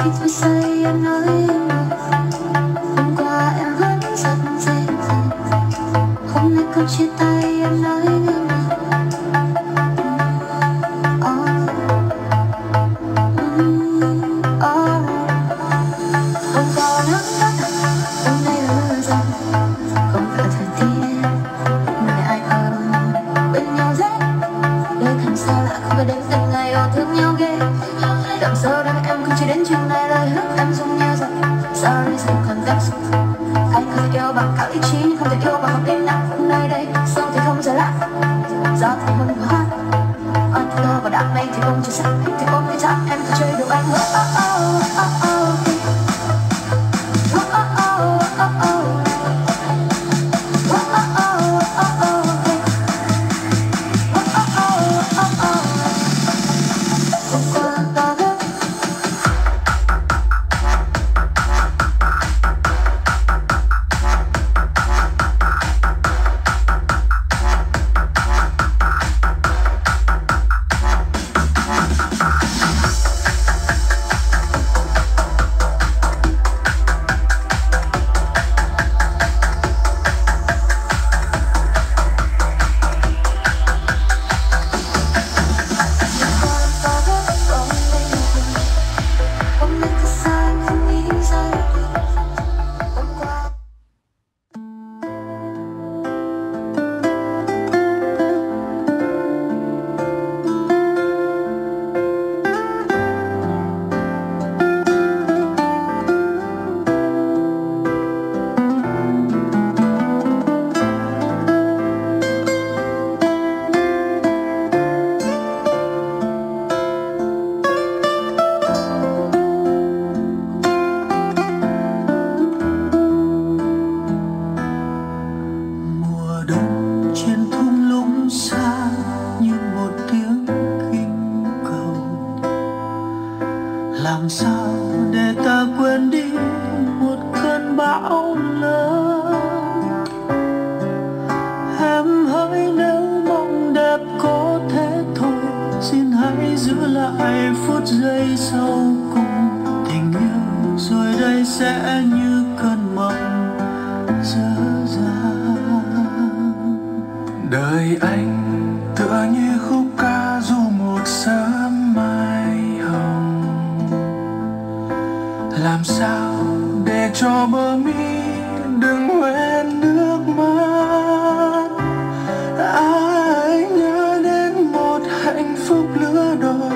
khi tôi say em nói em hôm qua em vẫn rất dễ dàng, hôm nay câu chia tay em nói em hôm qua nắng gắt, hôm nay là mưa rơi, không phải thời tiết mà ai bên nhau thế, đời thành sao lại không phải đến từng ngày yêu thương nhau ghê. Đằng sau đây em không chỉ đến chừng này, lời hứa em dùng nhau rồi. Sorry sao cần tác dụng, anh có thể yêu bằng cả lý trí nhưng không thể yêu bằng lòng tin nặng. Hôm nay đây sông thì không giờ lạ, gió thì không có hát, anh thua và đam mê thì không chỉ sắc, thì không thể chắc em phải chơi được anh. Làm sao để ta quên đi một cơn bão lớn? Em hỡi nếu mong đẹp có thế thôi, xin hãy giữ lại phút giây sau cùng. Tình yêu rồi đây sẽ như cơn mộng dở dang. Đời anh tựa như khúc ca ru một sớm mai hồng. Làm sao để cho bờ mi đừng quên nước mắt? Anh nhớ đến một hạnh phúc lứa đôi,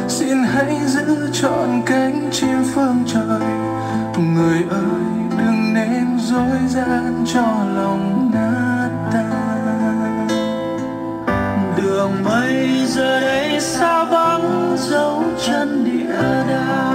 xin hãy giữ trọn cánh chim phương trời. Người ơi đừng nên dối gian cho lòng nát tan. Đường mây giờ đây xa vắng dấu chân địa đàng.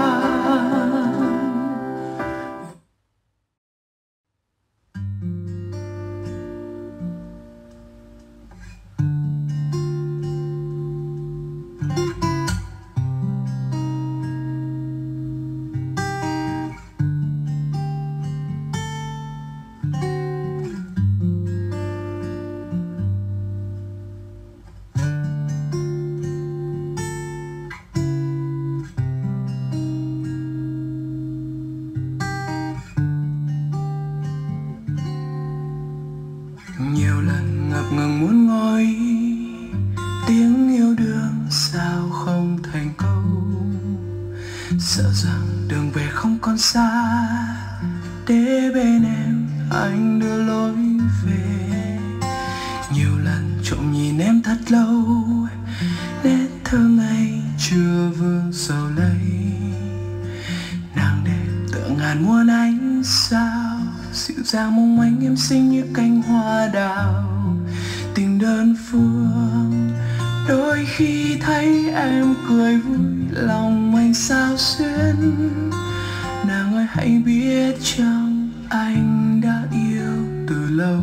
Nhiều lần ngập ngừng muốn ngồi, tiếng yêu đương sao không thành câu. Sợ rằng đường về không còn xa, để bên em anh đưa lối về. Nhiều lần trộm nhìn em thật lâu, nét thơ ngây chưa vương sầu lấy. Nàng đẹp tựa ngàn muôn ánh sao, dịu dàng mong manh em xinh như cánh hoa đào. Tình đơn phương đôi khi thấy em cười vui, lòng anh sao xuyến. Nàng ơi hãy biết chăng anh đã yêu từ lâu.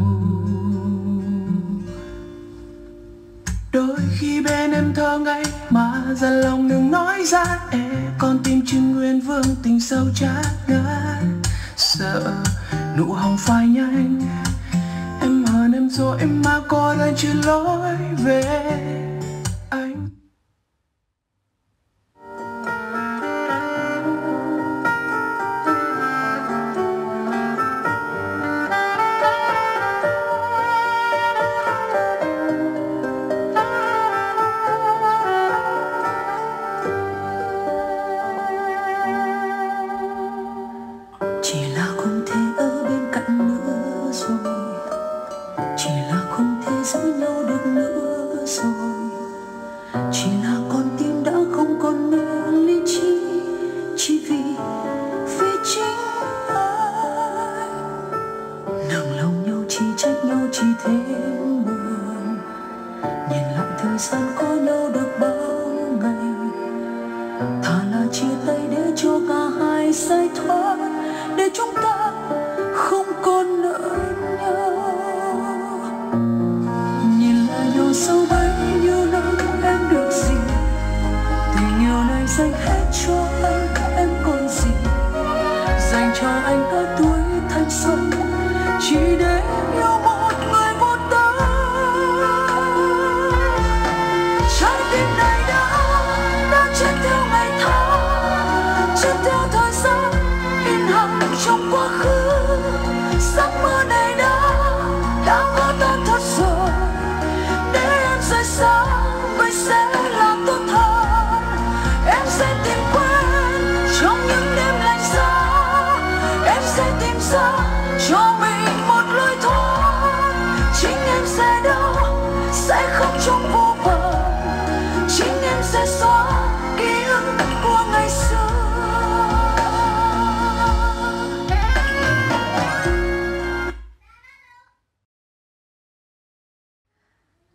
Đôi khi bên em thơ ngây mà dằn lòng đừng nói ra, con tim chim nguyên vương tình sâu chát ngát. Sợ nụ hồng phai nhanh, em hờn em rồi em mà coi anh chưa lối về anh. là chia tay để cho cả hai giải thoát, để chúng ta không còn nợ nhau. Nhìn lại nhau sau bấy nhiêu năm em được gì, tình yêu này dành hết cho anh, em còn gì dành cho anh cả tuổi thanh xuân, chỉ để yêu một người một ta. Trái tim này đã chết theo ngày tháng, chết theo thời gian in hằn trong quá khứ. Giấc mơ này đã vỡ tan thật rồi, để em rời xa vậy sẽ là tốt hơn. Em sẽ tìm quên trong những đêm lạnh giá, em sẽ tìm ra cho mình một lối thoát. Chính em sẽ đau, sẽ khóc trong vô vọng, chính em sẽ xóa ký ức của ngày xưa.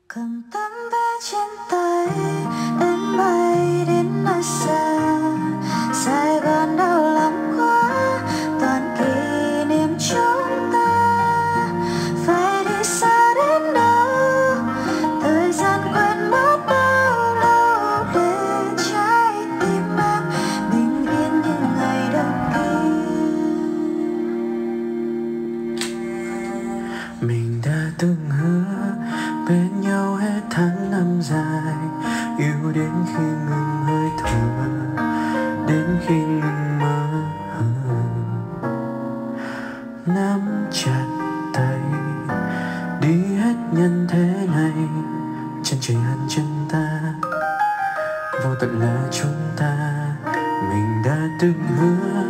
Cầm tấm vé trên tay, em bay đến nơi xa. Sài Gòn đau lòng quá, toàn kỷ niệm chúng ta. Phải đi xa đến đâu, thời gian quên mất bao lâu, để trái tim em bình yên như ngày đầu tiên. Mình đã từng hứa bên nhau hết tháng năm dài, yêu đến khi ngừng hơi thở, đến khi ngừng mơ. Nắm chặt tay đi hết nhân thế này, chân trời hằn chân ta, vô tận là chúng ta. Mình đã từng hứa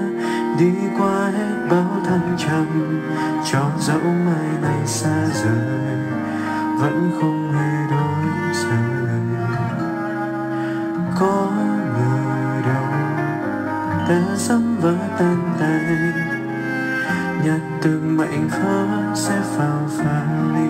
đi qua hết bao thăng trầm, cho dẫu mai này xa rời vẫn không hề đổi rời. Có ngờ đâu đã sắp vỡ tan tay, nhặt từng mảnh vỡ sẽ vào vali.